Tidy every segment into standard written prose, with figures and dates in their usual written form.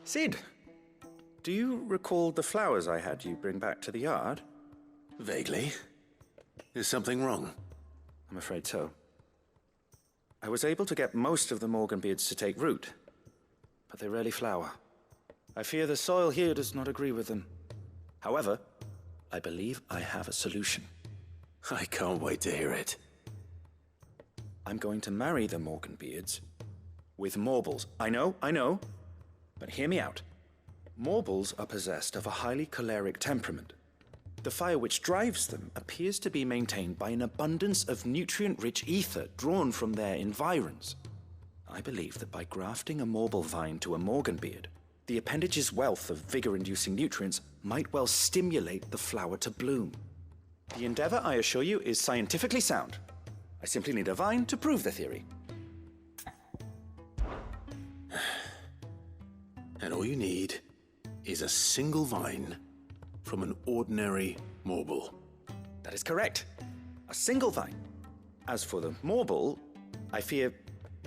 Sid, do you recall the flowers I had you bring back to the yard? Vaguely. Is something wrong? I'm afraid so. I was able to get most of the Morganbeards to take root, but they rarely flower. I fear the soil here does not agree with them. However, I believe I have a solution. I can't wait to hear it. I'm going to marry the Morganbeards with Morbles. I know, but hear me out. Morbles are possessed of a highly choleric temperament. The fire which drives them appears to be maintained by an abundance of nutrient-rich ether drawn from their environs. I believe that by grafting a Morble vine to a Morganbeard, the appendage's wealth of vigor-inducing nutrients might well stimulate the flower to bloom. The endeavor, I assure you, is scientifically sound. I simply need a vine to prove the theory. And all you need is a single vine from an ordinary Morble. That is correct. A single vine. As for the Morble, I fear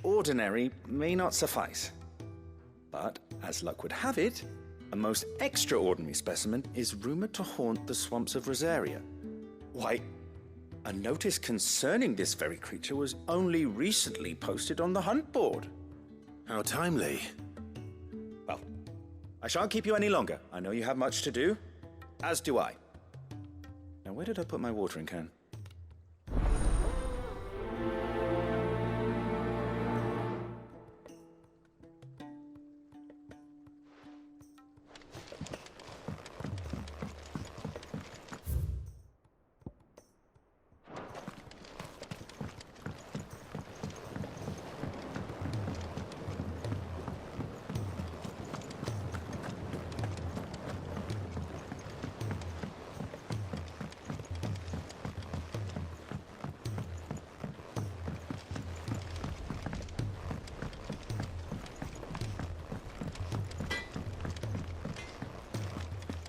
ordinary may not suffice. But, as luck would have it, a most extraordinary specimen is rumored to haunt the swamps of Rosaria. Why, a notice concerning this very creature was only recently posted on the hunt board. How timely. Well, I shan't keep you any longer. I know you have much to do, as do I. Now, where did I put my watering can?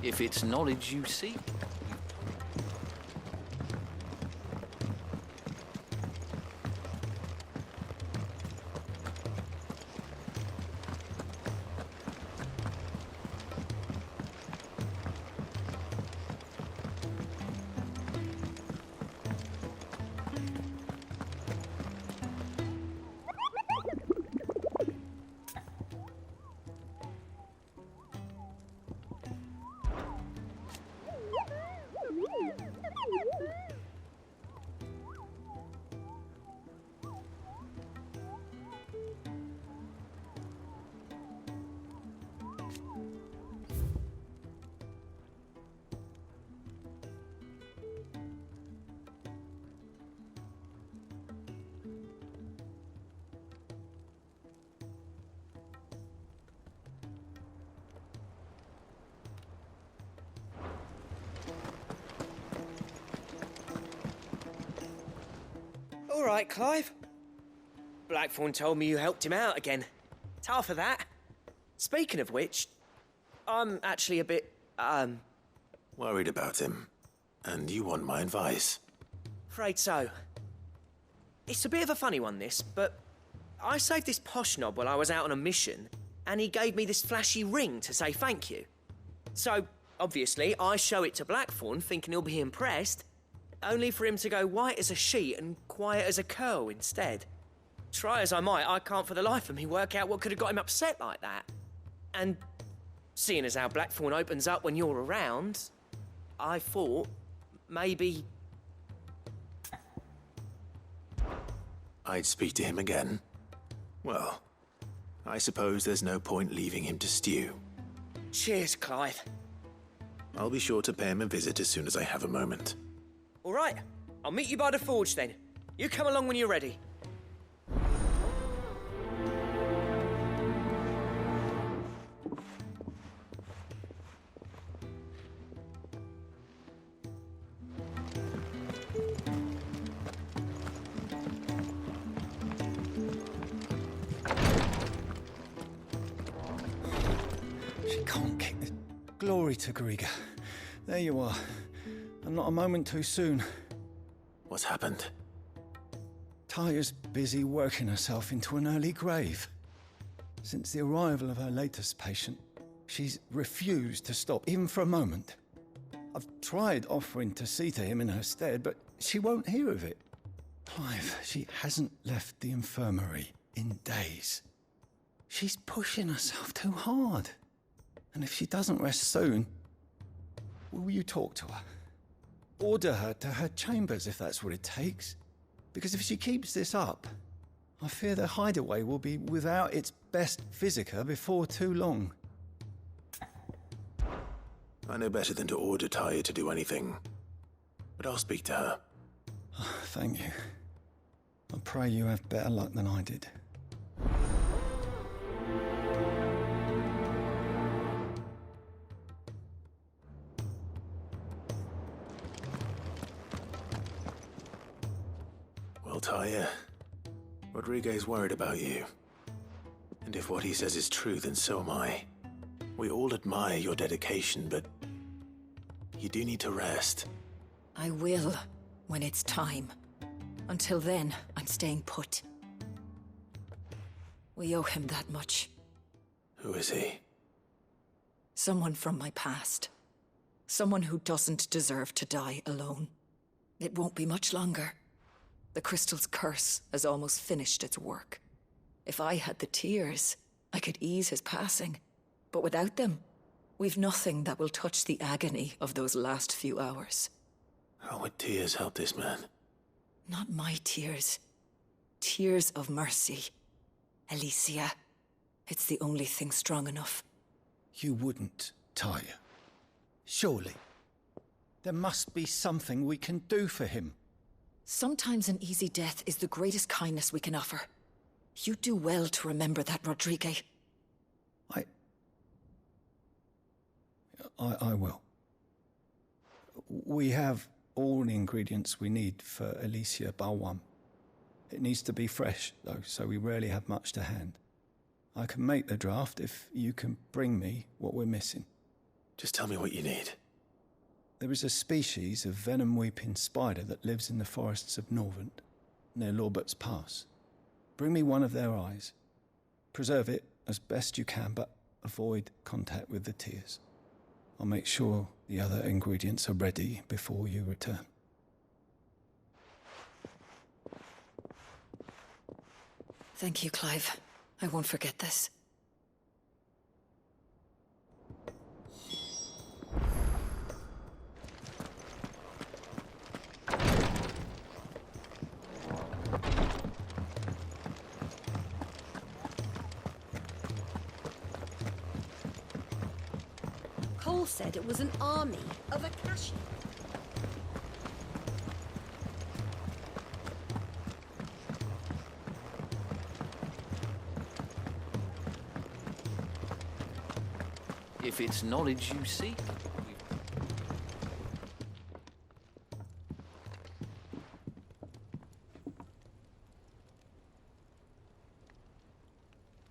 If it's knowledge you seek. All right, Clive. Blackthorn told me you helped him out again. Tough of that. Speaking of which, I'm actually a bit, Worried about him. And you want my advice. afraid so. It's a bit of a funny one, this, but I saved this posh knob while I was out on a mission, and he gave me this flashy ring to say thank you. So, obviously, I show it to Blackthorn, thinking he'll be impressed, only for him to go white as a sheet and quiet as a curl instead. Try as I might, I can't for the life of me work out what could have got him upset like that. And seeing as how Blackthorn opens up when you're around, I thought maybe... I'd speak to him again. Well, I suppose there's no point leaving him to stew. Cheers, Clive. I'll be sure to pay him a visit as soon as I have a moment. All right, I'll meet you by the forge then. You come along when you're ready. She can't kick the... Glory to Griga. There you are. And not a moment too soon. What's happened? Tyre's busy working herself into an early grave. Since the arrival of her latest patient, She's refused to stop, even for a moment. I've tried offering to see to him in her stead, but she won't hear of it. Clive, she hasn't left the infirmary in days. She's pushing herself too hard. And if she doesn't rest soon, will you talk to her? Order her to her chambers if that's what it takes. Because if she keeps this up, I fear the hideaway will be without its best physica before too long. I know better than to order Tyre to do anything. But I'll speak to her. Thank you. I pray you have better luck than I did. Well, Tyre, Rodriguez worried about you. And if what he says is true, then so am I. We all admire your dedication, but you do need to rest. I will, when it's time. Until then, I'm staying put. We owe him that much. Who is he? Someone from my past. Someone who doesn't deserve to die alone. It won't be much longer. The crystal's curse has almost finished its work. If I had the tears, I could ease his passing. But without them, we've nothing that will touch the agony of those last few hours. How would tears help this man? Not my tears. Tears of mercy. Alicia. It's the only thing strong enough. You wouldn't, Tyre. Surely. There must be something we can do for him. Sometimes an easy death is the greatest kindness we can offer. You do well to remember that, Rodrigue. I will. We have all the ingredients we need for Alicia Balwam. It needs to be fresh, though, so we rarely have much to hand. I can make the draft if you can bring me what we're missing. Just tell me what you need. There is a species of venom-weeping spider that lives in the forests of Norvent, near Lorbert's Pass. Bring me one of their eyes. Preserve it as best you can, but avoid contact with the tears. I'll make sure the other ingredients are ready before you return. Thank you, Clive. I won't forget this. Cole said it was an army of Akashi. If it's knowledge you seek.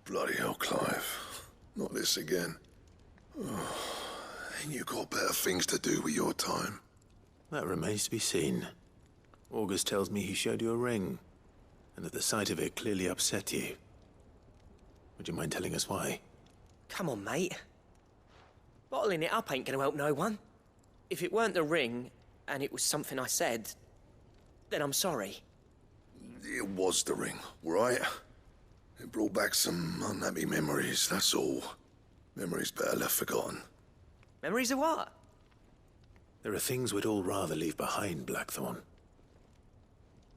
Bloody hell, Clive. Not this again. Oh, ain't you got better things to do with your time? That remains to be seen. August tells me he showed you a ring, and that the sight of it clearly upset you. Would you mind telling us why? Come on, mate. Bottling it up ain't gonna help no one. If it weren't the ring, and it was something I said, then I'm sorry. It was the ring, right? It brought back some unhappy memories, that's all. Memories better left forgotten. Memories of what? There are things we'd all rather leave behind, Blackthorn.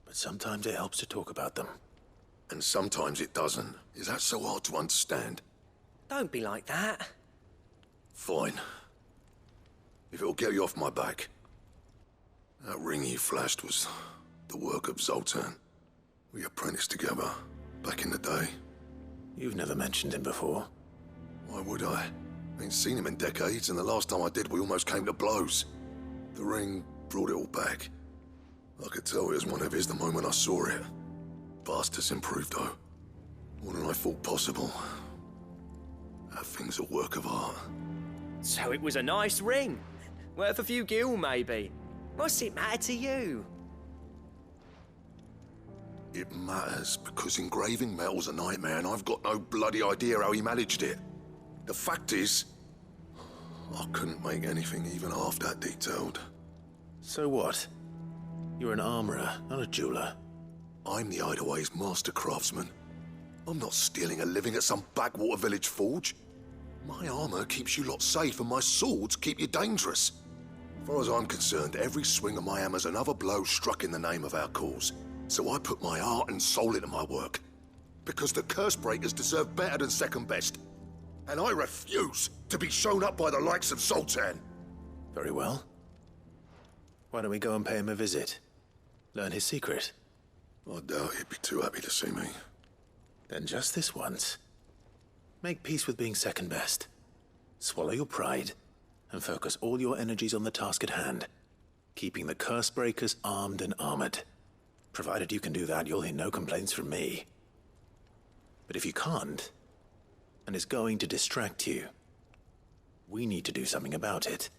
But sometimes it helps to talk about them. And sometimes it doesn't. Is that so hard to understand? Don't be like that. Fine. If it'll get you off my back. That ring you flashed was the work of Zoltan. We apprenticed together, back in the day. You've never mentioned him before. Why would I? Ain't seen him in decades, and the last time I did, we almost came to blows. The ring brought it all back. I could tell it was one of his the moment I saw it. Vast has improved, though. More than I thought possible. That thing's a work of art. So it was a nice ring. Worth a few gil, maybe. What's it matter to you? It matters because engraving metal's a nightmare, and I've got no bloody idea how he managed it. The fact is, I couldn't make anything even half that detailed. So what? You're an armorer, not a jeweler. I'm the Hideaway's master craftsman. I'm not stealing a living at some backwater village forge. My armor keeps you lot safe and my swords keep you dangerous. As far as I'm concerned, every swing of my hammer's another blow struck in the name of our cause. So I put my heart and soul into my work. Because the curse breakers deserve better than second best. And I refuse to be shown up by the likes of Zoltan. Very well. Why don't we go and pay him a visit? Learn his secret. I doubt he'd be too happy to see me. Then just this once. Make peace with being second best. Swallow your pride, and focus all your energies on the task at hand. Keeping the curse breakers armed and armored. Provided you can do that, you'll hear no complaints from me. But if you can't, and it's going to distract you, we need to do something about it.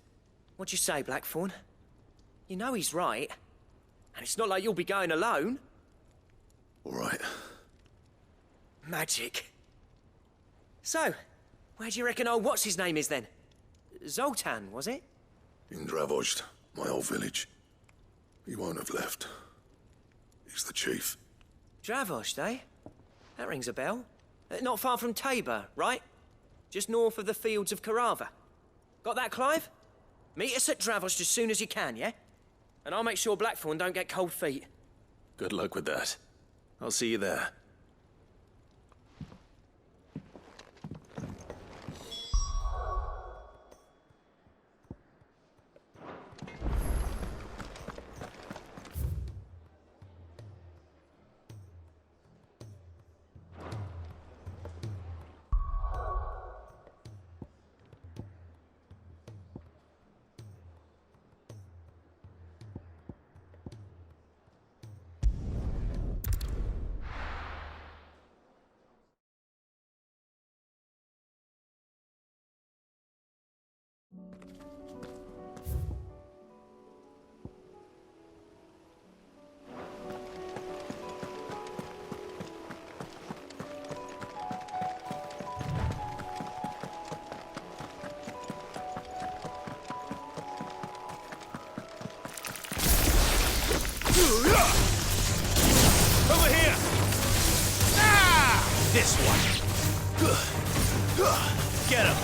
What'd you say, Blackthorn? You know he's right. And it's not like you'll be going alone. All right. Magic. So, where do you reckon old what's-his-name is then? Zoltan, was it? In Dravozd, my old village. He won't have left. He's the chief. Dravozd, eh? That rings a bell. Not far from Tabor, right? Just north of the fields of Carava. Got that, Clive? Meet us at Dravozd as soon as you can, yeah? And I'll make sure Blackthorn don't get cold feet. Good luck with that. I'll see you there. Over here! Ah! This one. Get him!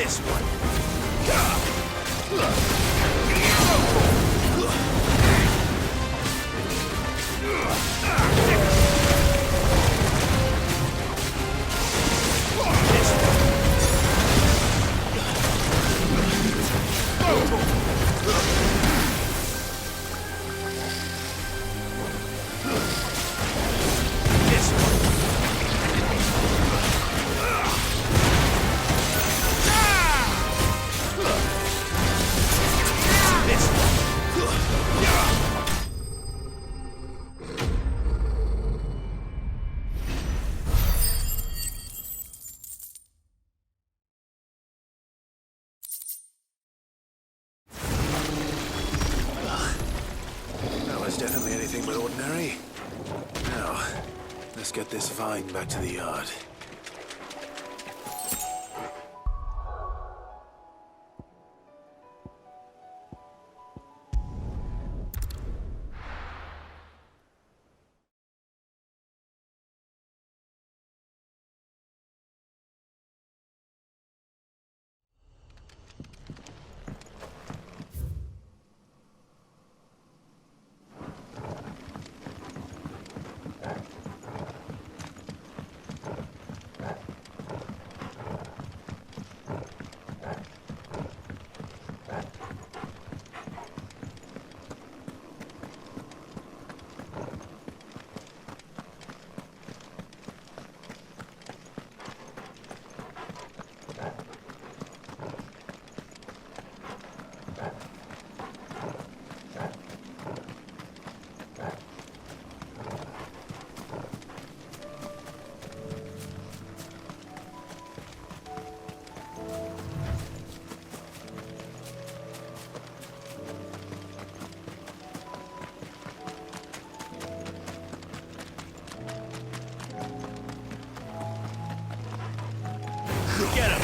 This one. Definitely anything but ordinary. Now, let's get this vine back to the yard. Get him!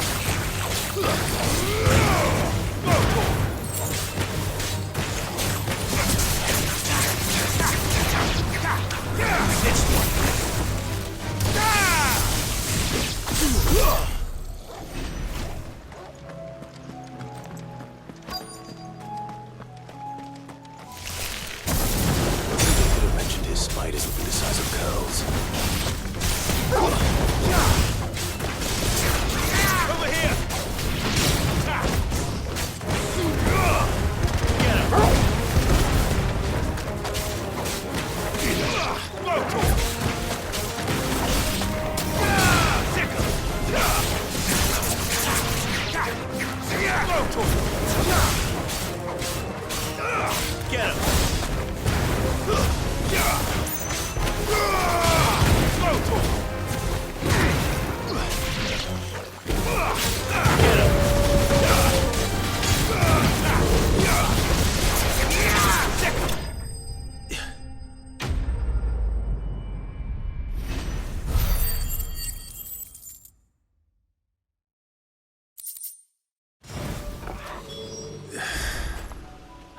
This one! They could have mentioned his spiders would be the size of curls. Over here! Get him!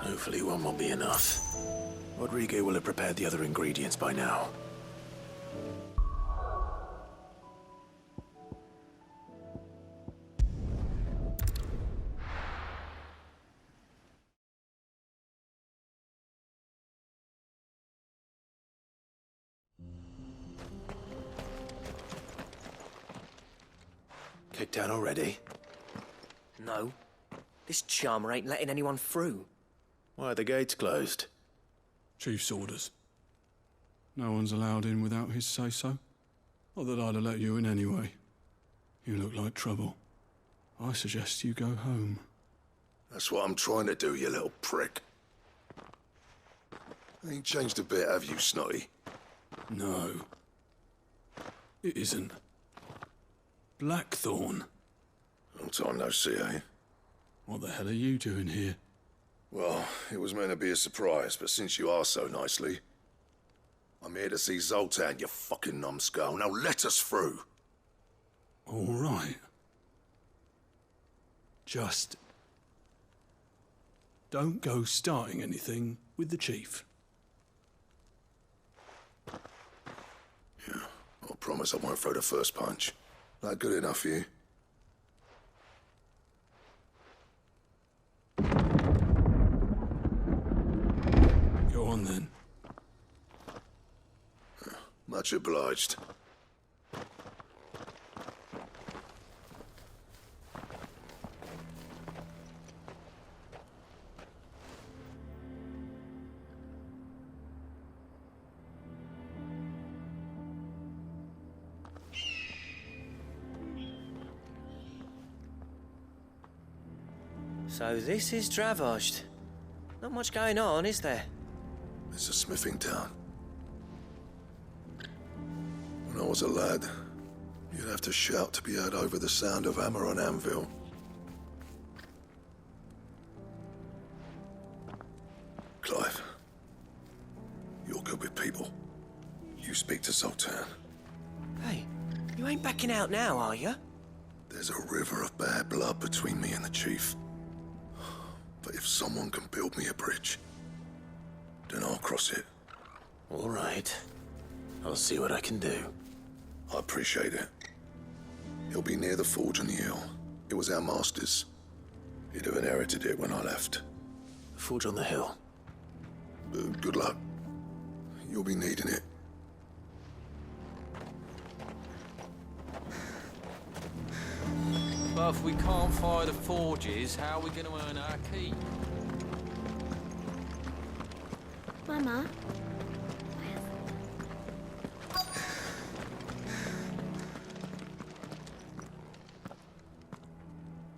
Hopefully one won't be enough. Rodrigo will have prepared the other ingredients by now. Kicked out already? No. This charmer ain't letting anyone through. Why are the gates closed? Chief's orders. No one's allowed in without his say-so. Not that I'd have let you in anyway. You look like trouble. I suggest you go home. That's what I'm trying to do, you little prick. Ain't changed a bit, have you, Snotty? No. It isn't. Blackthorn. Long time no see, eh? What the hell are you doing here? Well, it was meant to be a surprise, but since you asked so nicely, I'm here to see Zoltan, you fucking numbskull. Now let us through. All right. Just don't go starting anything with the chief. Yeah, I promise I won't throw the first punch. That good enough for you? on then. Much obliged. So this is Dravojd. Not much going on, is there? It's a smithing town. When I was a lad, you'd have to shout to be heard over the sound of hammer on anvil. Clive, you're good with people. You speak to Zoltan. Hey, you ain't backing out now, are you? There's a river of bad blood between me and the chief. But if someone can build me a bridge, then I'll cross it. All right. I'll see what I can do. I appreciate it. He'll be near the forge on the hill. It was our master's. He'd have inherited it when I left. The forge on the hill. Good luck. You'll be needing it. But if we can't fire the forges, how are we going to earn our keep? Mama?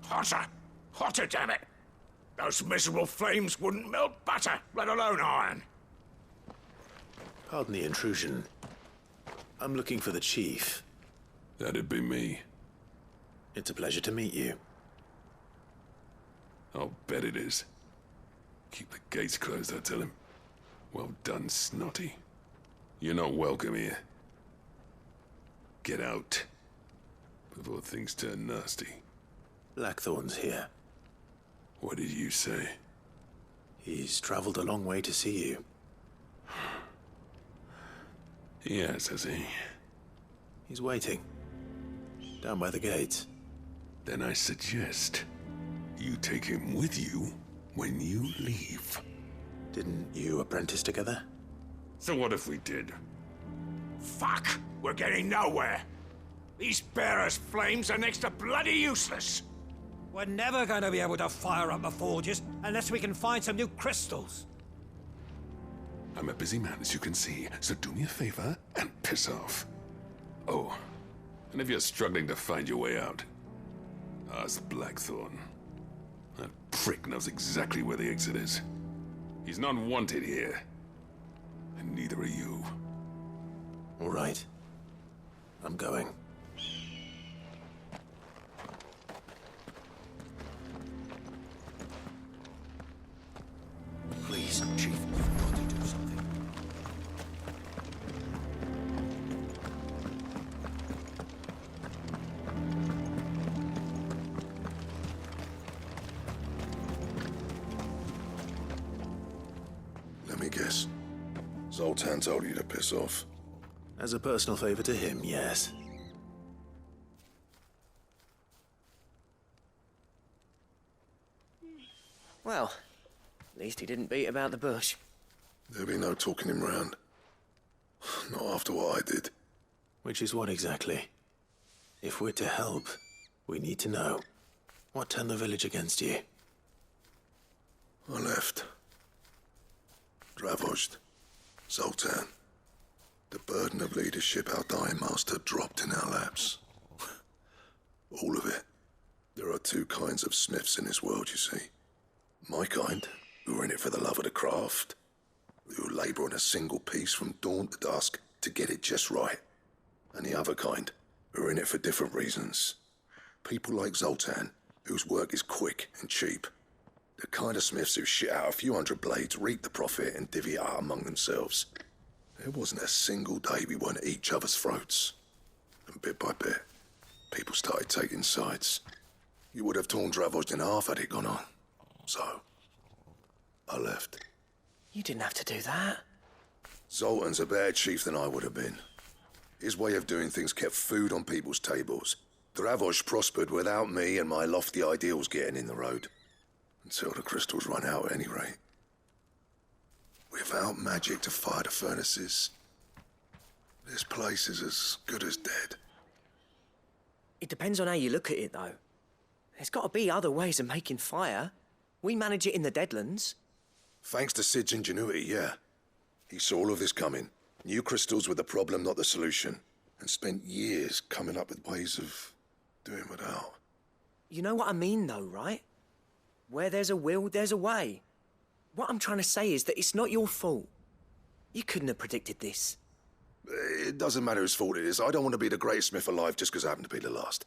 Hotter! Hotter, damn it! Those miserable flames wouldn't melt butter, let alone iron. Pardon the intrusion. I'm looking for the chief. That'd be me. It's a pleasure to meet you. I'll bet it is. Keep the gates closed, I tell him. Well done, Snotty. You're not welcome here. Get out. Before things turn nasty. Blackthorn's here. What did you say? He's traveled a long way to see you. Yes, has he? He's waiting. Down by the gates. Then I suggest you take him with you when you leave. Didn't you apprentice together? So what if we did? Fuck! We're getting nowhere. These bearers' flames are next to bloody useless. We're never going to be able to fire up the forges unless we can find some new crystals. I'm a busy man, as you can see, so do me a favor and piss off. Oh, and if you're struggling to find your way out, ask Blackthorn. That prick knows exactly where the exit is. He's not wanted here. And neither are you. All right. I'm going. Please, Chief, you've got to do something. Let me guess. Zoltan told you to piss off. As a personal favor to him, yes. Well, at least he didn't beat about the bush. There'll be no talking him round. Not after what I did. Which is what exactly? If we're to help, we need to know. What turned the village against you? I left. Dravojd. Zoltan. The burden of leadership our dying master dropped in our laps. All of it. There are two kinds of smiths in this world, you see. My kind, who are in it for the love of the craft, who labour on a single piece from dawn to dusk to get it just right. And the other kind, who are in it for different reasons. People like Zoltan, whose work is quick and cheap. The kind of smiths who shit out a few hundred blades, reap the profit, and divvy it out among themselves. There wasn't a single day we weren't at each other's throats. And bit by bit, people started taking sides. You would have torn Dravojd in half had it gone on. So, I left. You didn't have to do that. Zoltan's a better chief than I would have been. His way of doing things kept food on people's tables. Dravojd prospered without me and my lofty ideals getting in the road. Until the crystals run out at any rate. Without magic to fire the furnaces, this place is as good as dead. It depends on how you look at it, though. There's got to be other ways of making fire. We manage it in the Deadlands. Thanks to Sid's ingenuity, yeah. He saw all of this coming. Knew crystals were the problem, not the solution. And spent years coming up with ways of doing without. You know what I mean, though, right? Where there's a will, there's a way. What I'm trying to say is that it's not your fault. You couldn't have predicted this. It doesn't matter whose fault it is. I don't want to be the greatest smith alive just because I happen to be the last.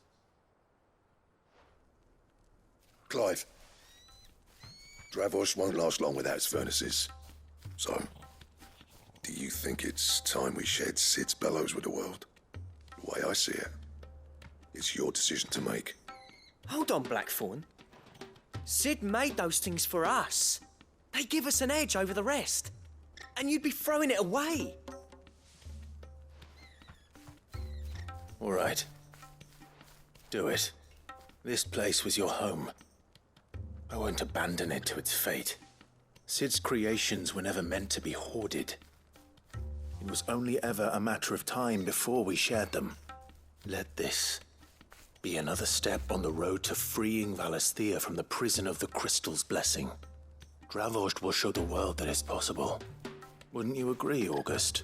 Clive. Dravosh won't last long without its furnaces. So, do you think it's time we shed Sid's bellows with the world? The way I see it, it's your decision to make. Hold on, Blackthorn. Sid made those things for us. They give us an edge over the rest. And you'd be throwing it away. All right. Do it. This place was your home. I won't abandon it to its fate. Sid's creations were never meant to be hoarded. It was only ever a matter of time before we shared them. Let this be another step on the road to freeing Valisthea from the prison of the Crystal's blessing. Dravost will show the world that it's possible. Wouldn't you agree, August?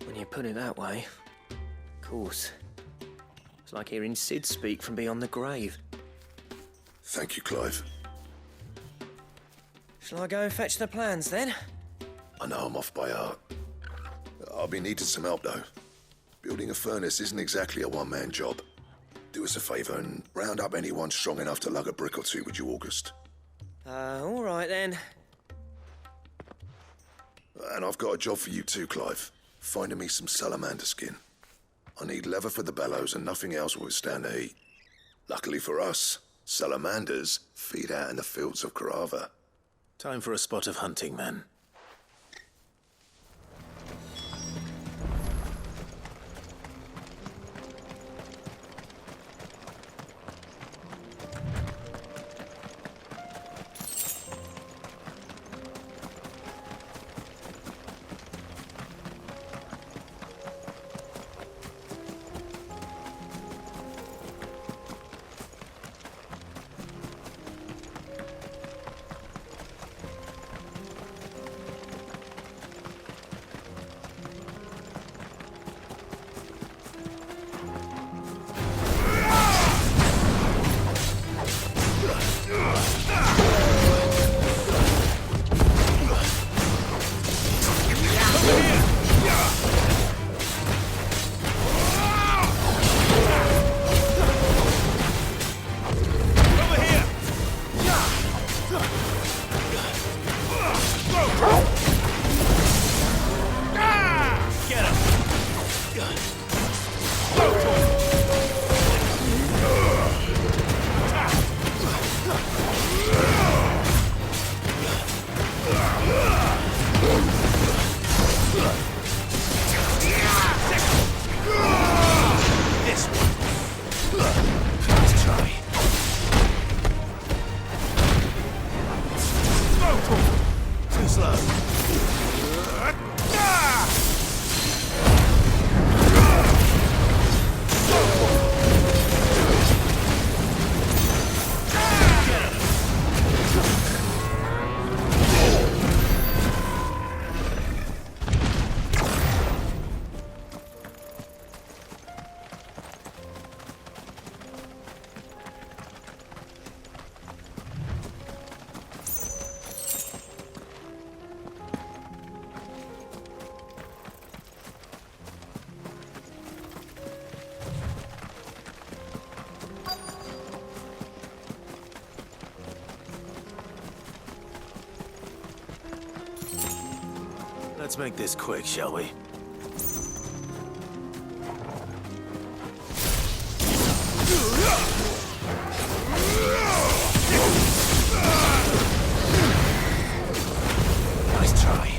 When you put it that way, of course. It's like hearing Sid speak from beyond the grave. Thank you, Clive. Shall I go and fetch the plans, then? I know I'm off by heart. I'll be needing some help, though. Building a furnace isn't exactly a one-man job. Do us a favour and round up anyone strong enough to lug a brick or two, would you, August? All right, then. And I've got a job for you too, Clive. Finding me some salamander skin. I need leather for the bellows and nothing else will withstand the heat. Luckily for us, salamanders feed out in the fields of Carava. Time for a spot of hunting, then. Let's make this quick, shall we? Nice try.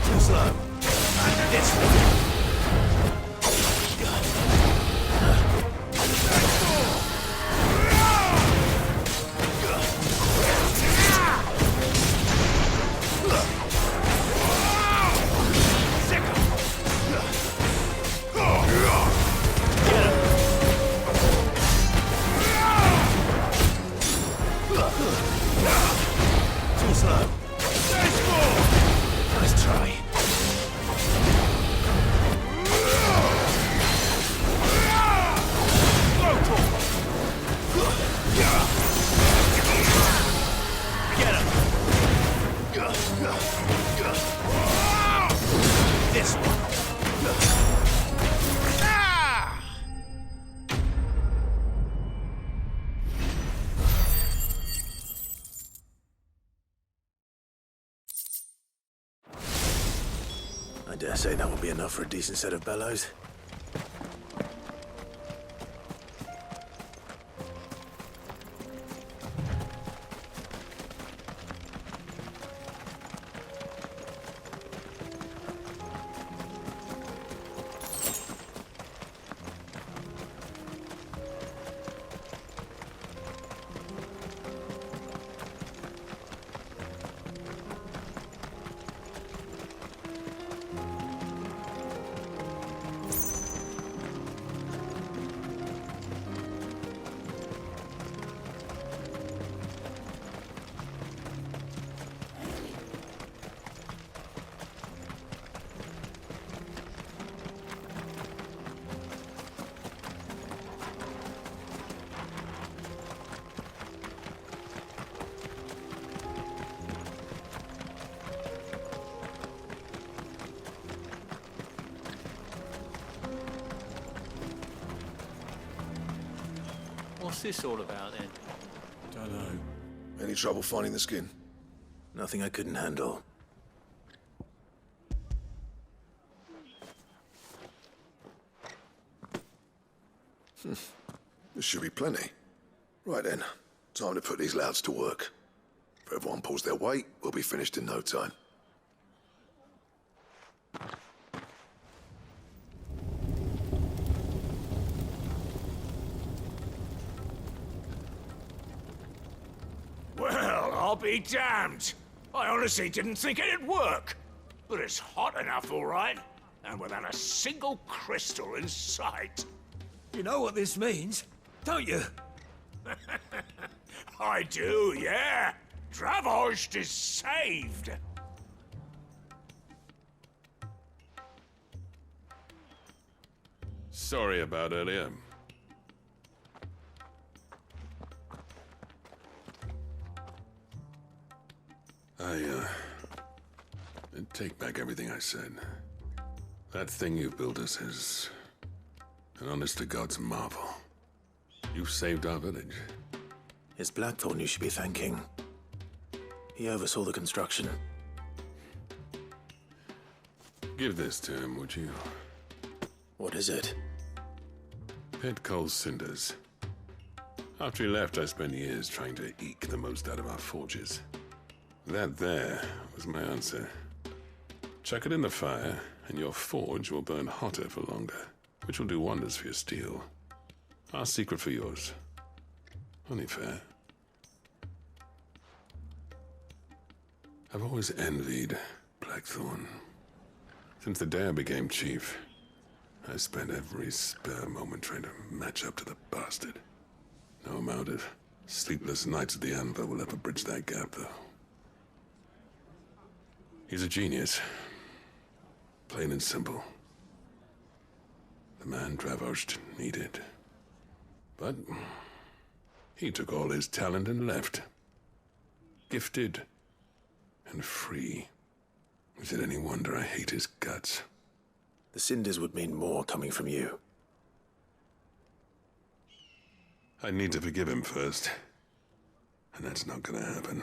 Too slow. This one. This one. I dare say that will be enough for a decent set of bellows. What's this all about then? Don't know. Any trouble finding the skin? Nothing I couldn't handle. This should be plenty. Right then, time to put these louds to work. If everyone pulls their weight, we'll be finished in no time. Well, I'll be damned. I honestly didn't think it'd work. But it's hot enough, all right. And without a single crystal in sight. You know what this means, don't you? I do, yeah. Dravost is saved. Sorry about earlier. I take back everything I said. That thing you built us is an honest-to-God's marvel. You saved our village. It's Blackthorn you should be thanking. He oversaw the construction. Give this to him, would you? What is it? Pit coal cinders. After he left, I spent years trying to eke the most out of our forges. That there was my answer. Chuck it in the fire, and your forge will burn hotter for longer, which will do wonders for your steel. Our secret for yours. Only fair. I've always envied Blackthorn. Since the day I became chief, I spent every spare moment trying to match up to the bastard. No amount of sleepless nights at the anvil will ever bridge that gap, though. He's a genius. Plain and simple. The man Dravost needed. But he took all his talent and left. Gifted and free. Is it any wonder I hate his guts? The cinders would mean more coming from you. I need to forgive him first. And that's not gonna happen.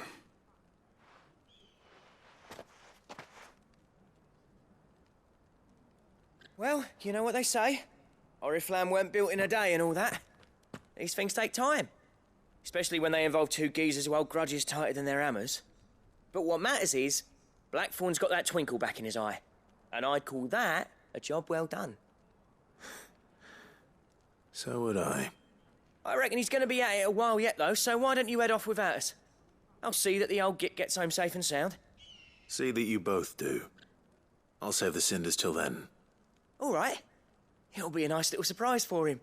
Well, you know what they say. Oriflamme weren't built in a day and all that. These things take time. Especially when they involve two geezers who hold grudges tighter than their hammers. But what matters is, Blackthorn's got that twinkle back in his eye. And I'd call that a job well done. So would I. I reckon he's going to be at it a while yet, though, so why don't you head off without us? I'll see that the old git gets home safe and sound. See that you both do. I'll save the cinders till then. All right. It'll be a nice little surprise for him.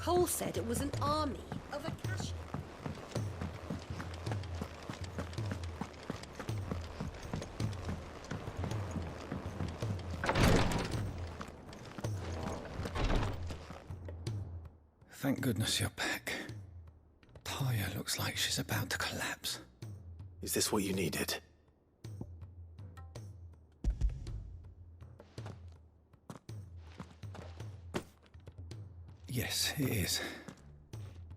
Cole said it was an army of Akashi. Thank goodness you're back. Taya looks like she's about to collapse. Is this what you needed? Yes, it is.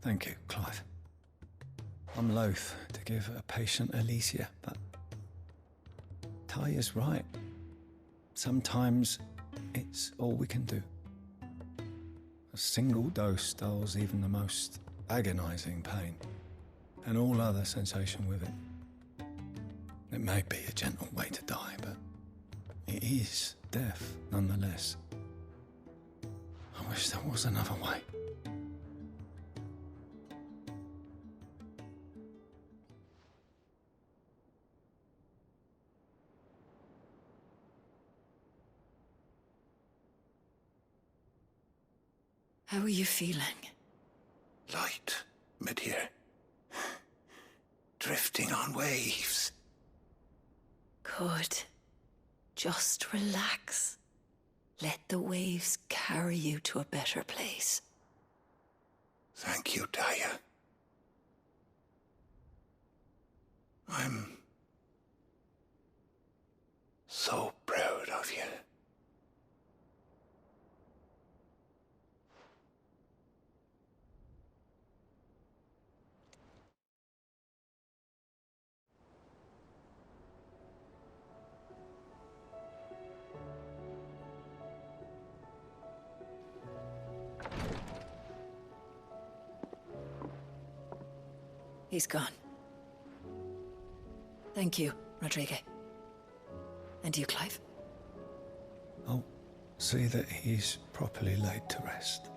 Thank you, Clive. I'm loath to give a patient Alicia, but Taya's right. Sometimes it's all we can do. A single dose dulls even the most agonizing pain, and all other sensation with it. It may be a gentle way to die, but it is death nonetheless. I wish there was another way. How are you feeling? Light, mid-here. Drifting on waves. Good. Just relax. Let the waves carry you to a better place. Thank you, Taya. I'm so proud of you. He's gone. Thank you, Rodrigo. And you, Clive? I'll see that he's properly laid to rest.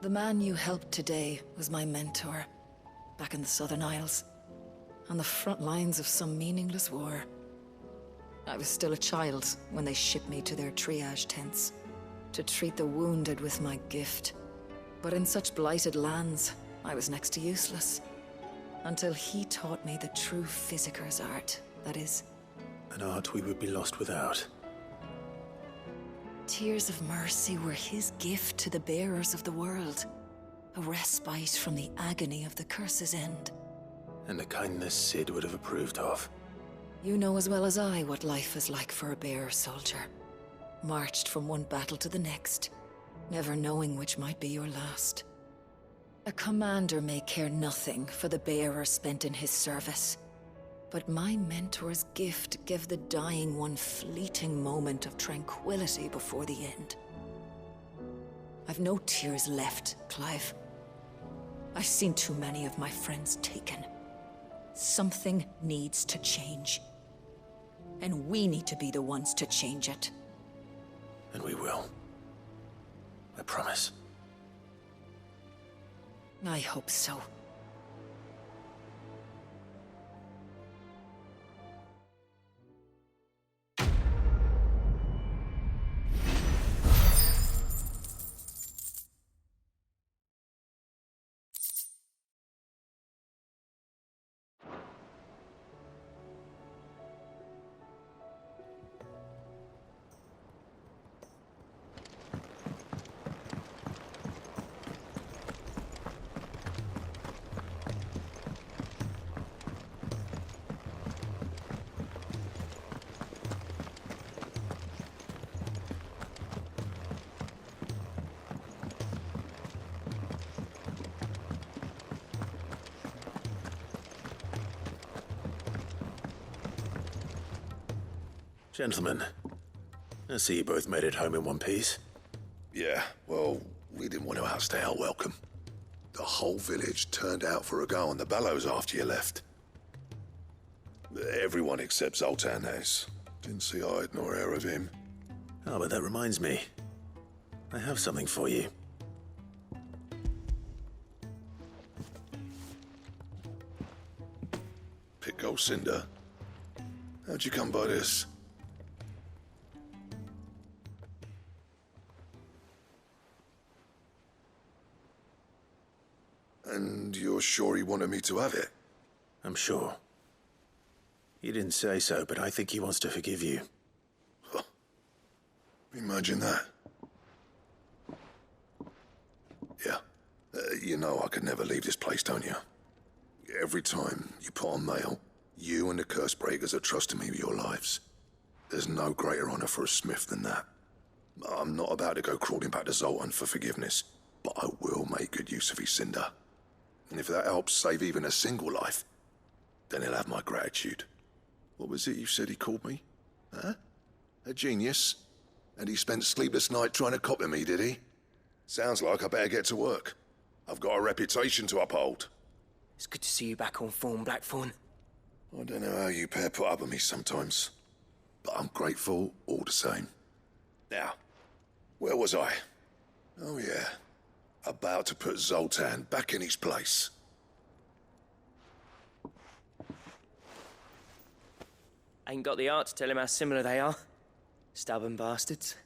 The man you helped today was my mentor, back in the Southern Isles, on the front lines of some meaningless war. I was still a child when they shipped me to their triage tents, to treat the wounded with my gift. But in such blighted lands, I was next to useless. Until he taught me the true physicker's art, that is. An art we would be lost without. Tears of mercy were his gift to the bearers of the world. A respite from the agony of the curse's end. And a kindness Sid would have approved of. You know as well as I what life is like for a bearer soldier. Marched from one battle to the next, never knowing which might be your last. A commander may care nothing for the bearer spent in his service, but my mentor's gift gave the dying one fleeting moment of tranquility before the end. I've no tears left, Clive. I've seen too many of my friends taken. Something needs to change. And we need to be the ones to change it. And we will. I promise. I hope so. Gentlemen, I see you both made it home in one piece. Yeah, well, we didn't want to outstay our welcome. The whole village turned out for a go on the bellows after you left. Everyone except Zoltanes. Didn't see hide nor hair of him. Oh, but that reminds me. I have something for you. Pick old Cinder. How'd you come by this? And you're sure he wanted me to have it? I'm sure. He didn't say so, but I think he wants to forgive you. Huh. Imagine that. Yeah. You know I could never leave this place, don't you? Every time you put on mail, you and the curse breakers are trusting me with your lives. There's no greater honor for a smith than that. I'm not about to go crawling back to Zoltan for forgiveness, but I will make good use of his cinder. And if that helps save even a single life, then he'll have my gratitude. What was it you said he called me? Huh? A genius? And he spent sleepless night trying to copy me, did he? Sounds like I better get to work. I've got a reputation to uphold. It's good to see you back on form, Blackthorn. I don't know how you pair put up with me sometimes, but I'm grateful all the same. Now, where was I? Oh yeah, about to put Zoltan back in his place. Ain't got the art to tell him how similar they are. Stubborn bastards.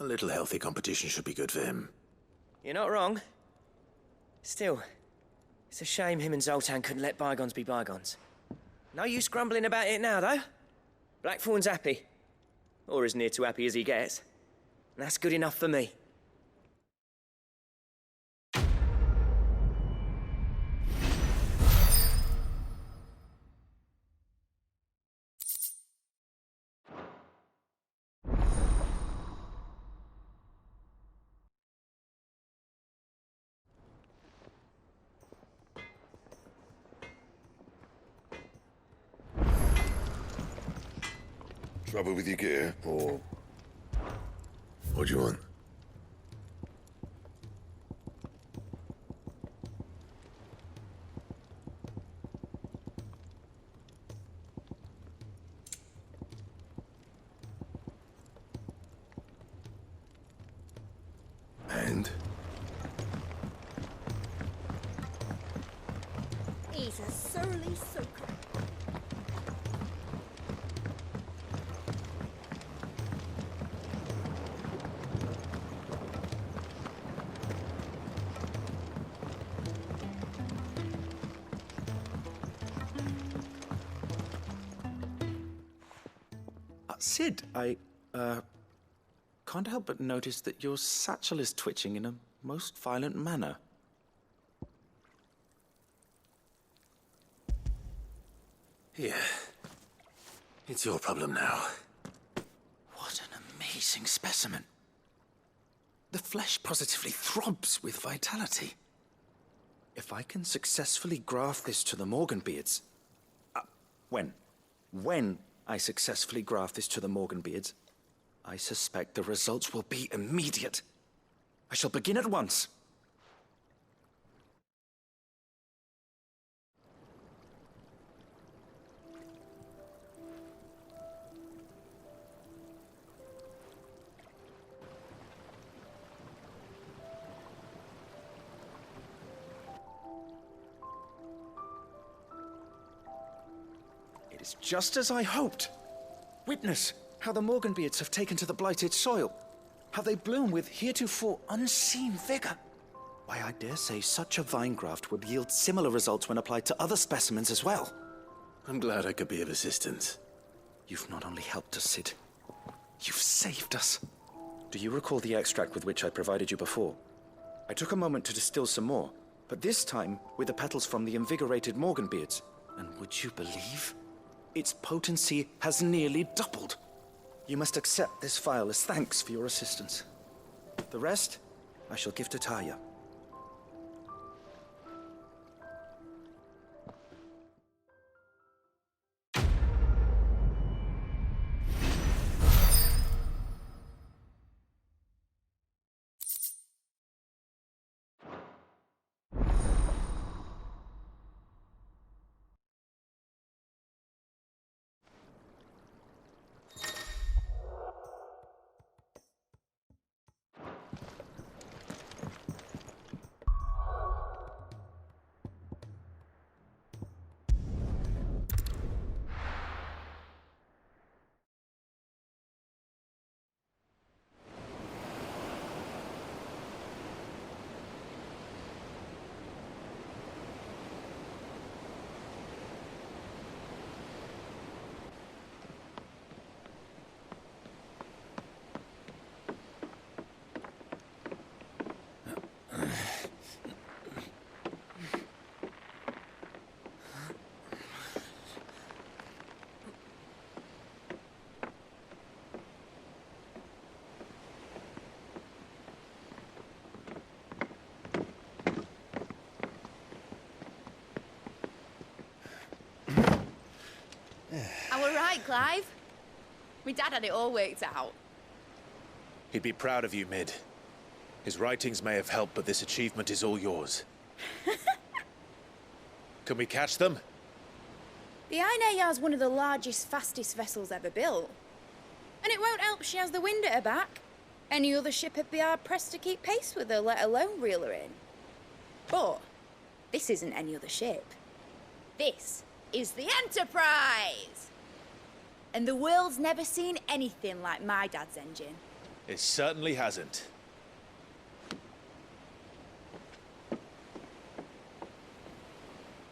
A little healthy competition should be good for him. You're not wrong. Still, it's a shame him and Zoltan couldn't let bygones be bygones. No use grumbling about it now, though. Blackthorn's happy. Or as near to happy as he gets. And that's good enough for me. Trouble with your gear, or... What do you want? And? He's a surly soaker. Sid, I can't help but notice that your satchel is twitching in a most violent manner. Yeah. It's your problem now. What an amazing specimen. The flesh positively throbs with vitality. If I can successfully graft this to the Morganbeards... When I successfully graft this to the Morganbeards, I suspect the results will be immediate. I shall begin at once. It is just as I hoped. Witness how the Morganbeards have taken to the blighted soil. How they bloom with heretofore unseen vigor. Why, I dare say such a vine graft would yield similar results when applied to other specimens as well. I'm glad I could be of assistance. You've not only helped us, Sid, you've saved us. Do you recall the extract with which I provided you before? I took a moment to distill some more, but this time with the petals from the invigorated Morganbeards. And would you believe? Its potency has nearly doubled. You must accept this vial as thanks for your assistance. The rest, I shall give to Taya. Clive. My dad had it all worked out. He'd be proud of you, Mid. His writings may have helped, but this achievement is all yours. Can we catch them? The Aina is one of the largest, fastest vessels ever built. And it won't help she has the wind at her back. Any other ship would be hard-pressed to keep pace with her, let alone reel her in. But this isn't any other ship. This is the Enterprise! And the world's never seen anything like my dad's engine. It certainly hasn't.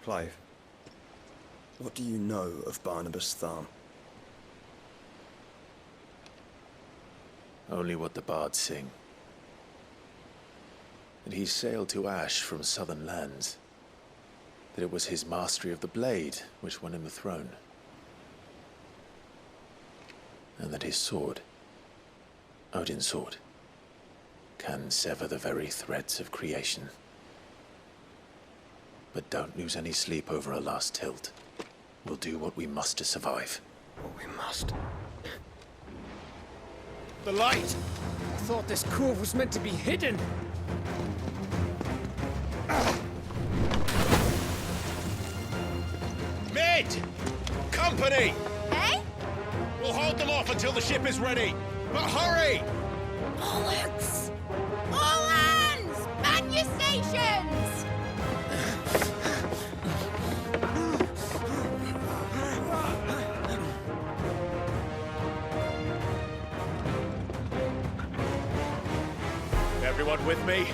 Clive, what do you know of Barnabas Tharm? Only what the bards sing. That he sailed to Ash from southern lands. That it was his mastery of the blade which won him the throne. And that his sword, Odin's sword, can sever the very threads of creation. But don't lose any sleep over a last tilt. We'll do what we must to survive. What we must. The light! I thought this cove was meant to be hidden. Mid! Company! Eh? We'll hold them off until the ship is ready. But hurry! Bollocks! All hands! Man your stations! Everyone with me?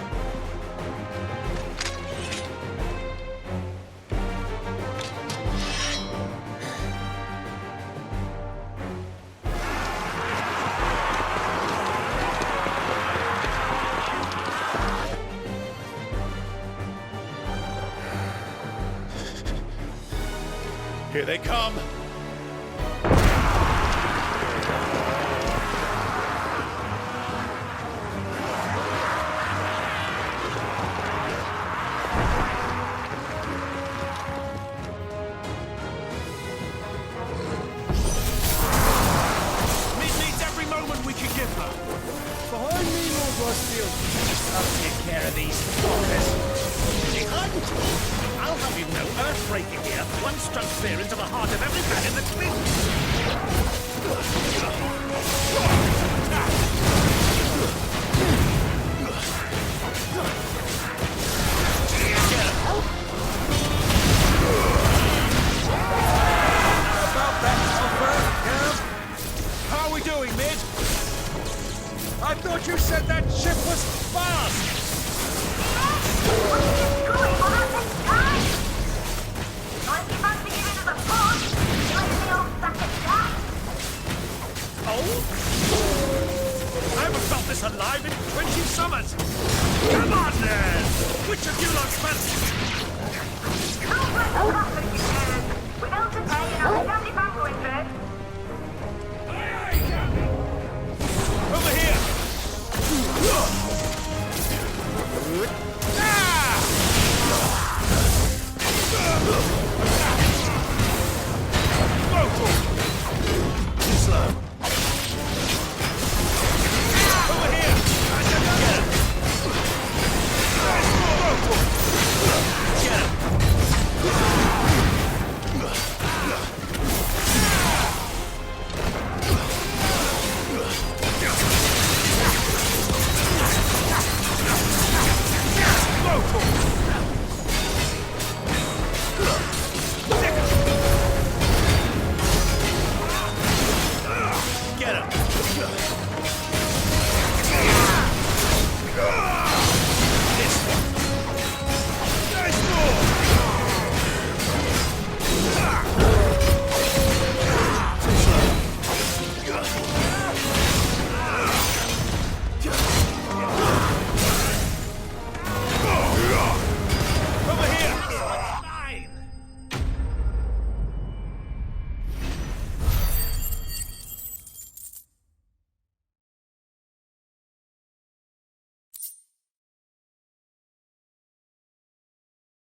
Here they come! Behind me, Lord Westfield. I'll take care of these fuckers. Behind you? I'll have you know earthbreaking here once struck fear into the heart of every man in the twin.